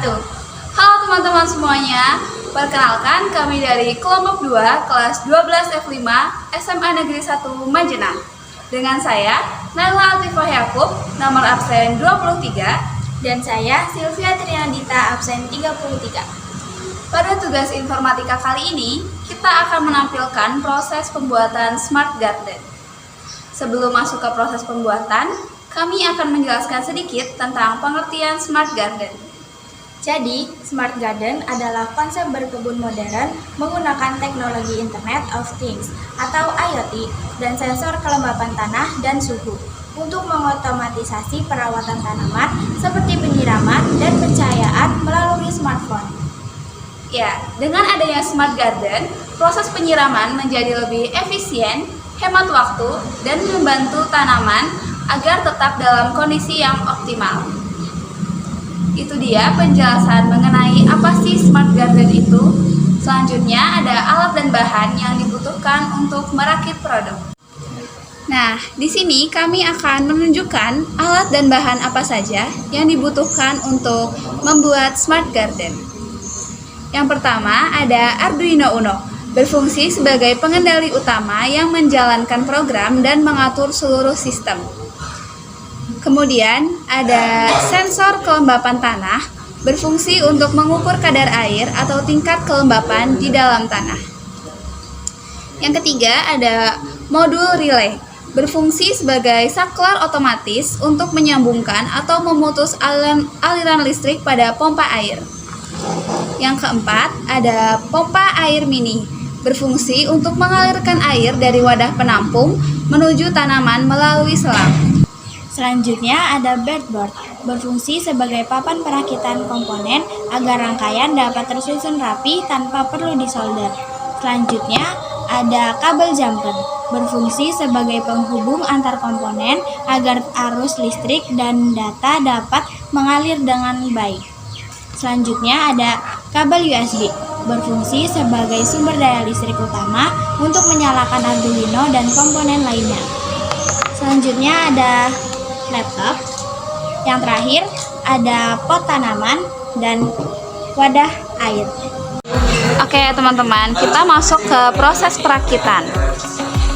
wabarakatuh. Halo teman-teman semuanya, perkenalkan kami dari kelompok 2 kelas 12 F5 SMA Negeri 1 Majenang. Dengan saya, Naila Atifah Yakub, nomor absen 23, dan saya Sylvia Triandita, absen 33. Pada tugas informatika kali ini, kita akan menampilkan proses pembuatan Smart Garden. Sebelum masuk ke proses pembuatan, kami akan menjelaskan sedikit tentang pengertian Smart Garden. Jadi, Smart Garden adalah konsep berkebun modern menggunakan teknologi Internet of Things atau IoT dan sensor kelembapan tanah dan suhu untuk mengotomatisasi perawatan tanaman seperti penyiraman dan pencahayaan melalui smartphone. Ya, dengan adanya Smart Garden, proses penyiraman menjadi lebih efisien, hemat waktu, dan membantu tanaman agar tetap dalam kondisi yang optimal. Itu dia penjelasan mengenai apa sih Smart Garden itu. Selanjutnya ada alat dan bahan yang dibutuhkan untuk merakit produk. Nah, di sini kami akan menunjukkan alat dan bahan apa saja yang dibutuhkan untuk membuat Smart Garden. Yang pertama ada Arduino Uno, berfungsi sebagai pengendali utama yang menjalankan program dan mengatur seluruh sistem. Kemudian ada sensor kelembapan tanah, berfungsi untuk mengukur kadar air atau tingkat kelembapan di dalam tanah. Yang ketiga ada modul relay, berfungsi sebagai saklar otomatis untuk menyambungkan atau memutus aliran listrik pada pompa air. Yang keempat ada pompa air mini, berfungsi untuk mengalirkan air dari wadah penampung menuju tanaman melalui selang. Selanjutnya ada breadboard, berfungsi sebagai papan perakitan komponen agar rangkaian dapat tersusun rapi tanpa perlu disolder. Selanjutnya ada kabel jumper, berfungsi sebagai penghubung antar komponen agar arus listrik dan data dapat mengalir dengan baik. Selanjutnya ada kabel USB, berfungsi sebagai sumber daya listrik utama untuk menyalakan Arduino dan komponen lainnya. Selanjutnya ada laptop. Yang terakhir ada pot tanaman dan wadah air. Oke teman-teman, kita masuk ke proses perakitan.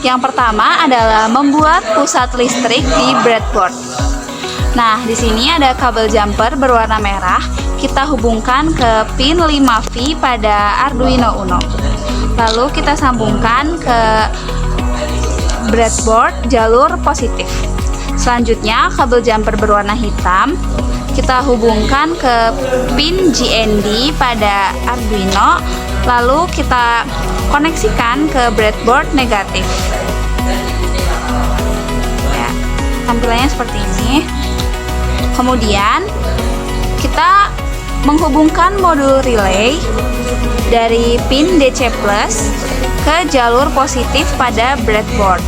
Yang pertama adalah membuat pusat listrik di breadboard. Nah, di sini ada kabel jumper berwarna merah. Kita hubungkan ke pin 5V pada Arduino Uno. Lalu kita sambungkan ke breadboard jalur positif. Selanjutnya, kabel jumper berwarna hitam kita hubungkan ke pin GND pada Arduino, lalu kita koneksikan ke breadboard negatif. Ya, tampilannya seperti ini. Kemudian, kita menghubungkan modul relay dari pin DC+ ke jalur positif pada breadboard.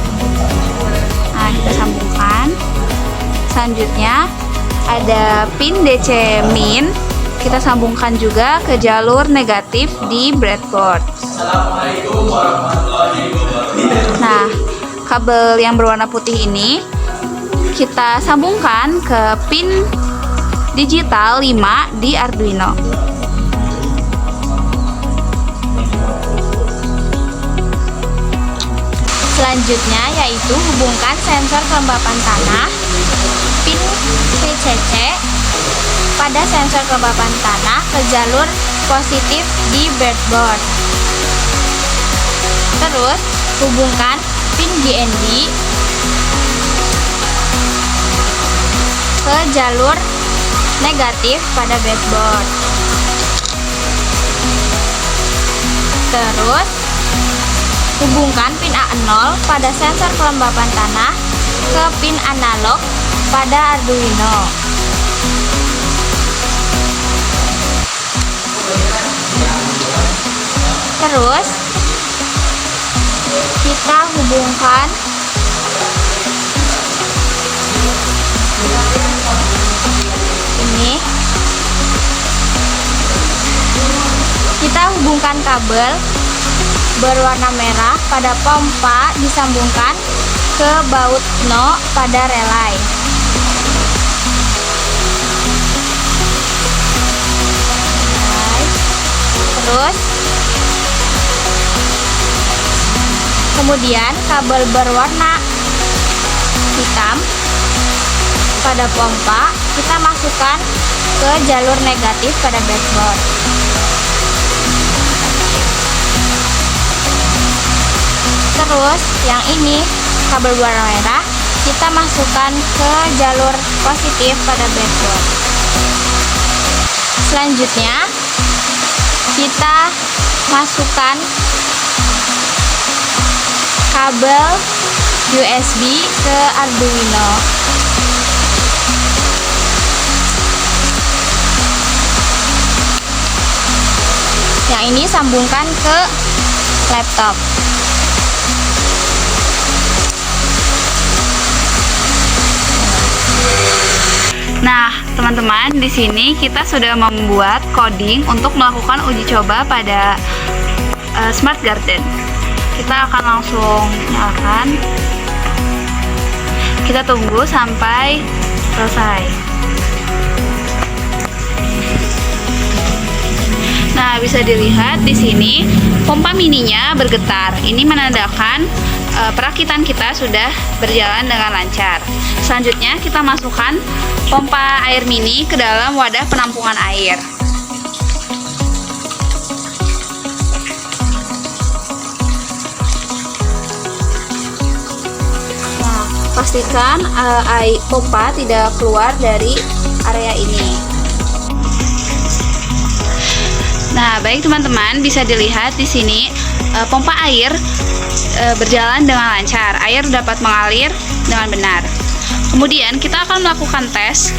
Nah, kita sambungkan. Selanjutnya ada pin DC min, kita sambungkan juga ke jalur negatif di breadboard. Nah, kabel yang berwarna putih ini kita sambungkan ke pin digital 5 di Arduino. Selanjutnya yaitu hubungkan sensor kelembapan tanah pin VCC pada sensor kelembapan tanah ke jalur positif di breadboard. Terus hubungkan pin GND ke jalur negatif pada breadboard. Terus hubungkan pin A0 pada sensor kelembapan tanah ke pin analog pada Arduino. Terus kita hubungkan ini. Kita hubungkan kabel berwarna merah pada pompa disambungkan ke baut no pada relay. Kemudian kabel berwarna hitam pada pompa kita masukkan ke jalur negatif pada breadboard. Terus yang ini kabel berwarna merah kita masukkan ke jalur positif pada breadboard. Selanjutnya kita masukkan kabel USB ke Arduino. Yang ini sambungkan ke laptop. Nah, teman-teman, di sini kita sudah membuat coding untuk melakukan uji coba pada Smart Garden. Kita akan langsung nyalakan. Kita tunggu sampai selesai. Nah, bisa dilihat di sini pompa mininya bergetar. Ini menandakan perakitan kita sudah berjalan dengan lancar. Selanjutnya kita masukkan pompa air mini ke dalam wadah penampungan air. Nah, pastikan pompa tidak keluar dari area ini. Nah, baik teman-teman, bisa dilihat di sini pompa air berjalan dengan lancar. Air dapat mengalir dengan benar. Kemudian kita akan melakukan tes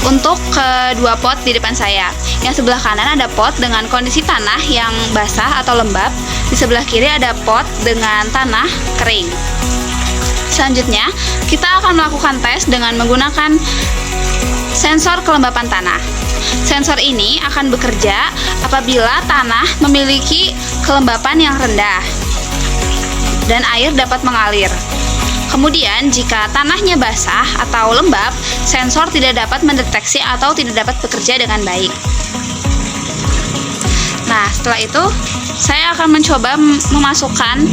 untuk kedua pot di depan saya. Yang sebelah kanan ada pot dengan kondisi tanah yang basah atau lembab. Di sebelah kiri ada pot dengan tanah kering. Selanjutnya, kita akan melakukan tes dengan menggunakan sensor kelembapan tanah. Sensor ini akan bekerja apabila tanah memiliki kelembapan yang rendah dan air dapat mengalir. Kemudian, jika tanahnya basah atau lembab, sensor tidak dapat mendeteksi atau tidak dapat bekerja dengan baik. Nah, setelah itu, saya akan mencoba memasukkan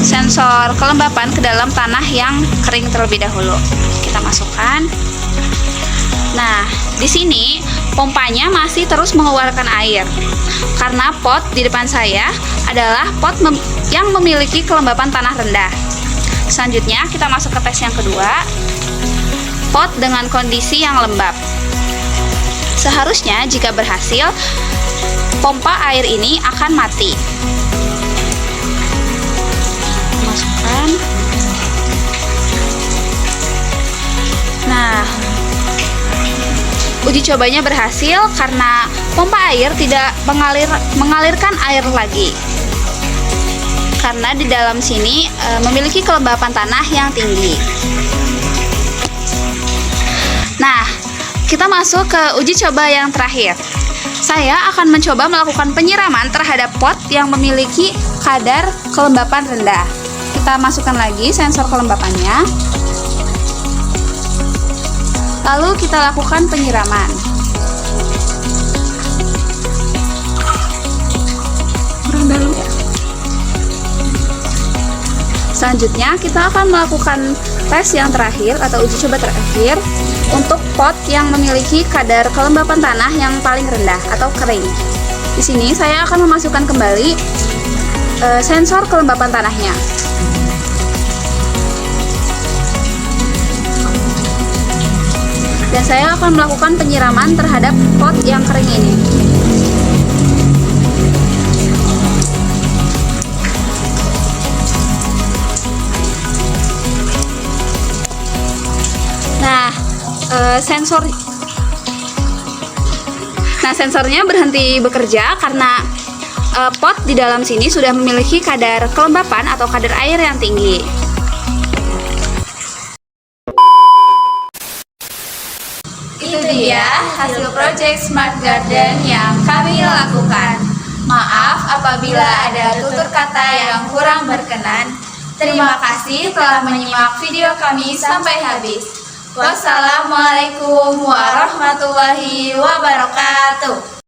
sensor kelembapan ke dalam tanah yang kering terlebih dahulu. Kita masukkan. Nah, di sini pompanya masih terus mengeluarkan air karena pot di depan saya adalah pot yang memiliki kelembapan tanah rendah. Selanjutnya kita masuk ke tes yang kedua, pot dengan kondisi yang lembab. Seharusnya jika berhasil, pompa air ini akan mati. Masukkan. Nah, uji cobanya berhasil karena pompa air tidak mengalirkan air lagi. Karena di dalam sini memiliki kelembapan tanah yang tinggi. Nah, kita masuk ke uji coba yang terakhir. Saya akan mencoba melakukan penyiraman terhadap pot yang memiliki kadar kelembapan rendah. Kita masukkan lagi sensor kelembapannya. Lalu kita lakukan penyiraman. Kurang dalam ya. Selanjutnya kita akan melakukan tes yang terakhir atau uji coba terakhir untuk pot yang memiliki kadar kelembapan tanah yang paling rendah atau kering. Di sini saya akan memasukkan kembali sensor kelembapan tanahnya. Dan saya akan melakukan penyiraman terhadap pot yang kering ini. Sensornya berhenti bekerja karena pot di dalam sini sudah memiliki kadar kelembapan atau kadar air yang tinggi. Itu dia hasil proyek Smart Garden yang kami lakukan. Maaf apabila ada tutur kata yang kurang berkenan. Terima kasih telah menyimak video kami sampai habis. Wassalamualaikum warahmatullahi wabarakatuh.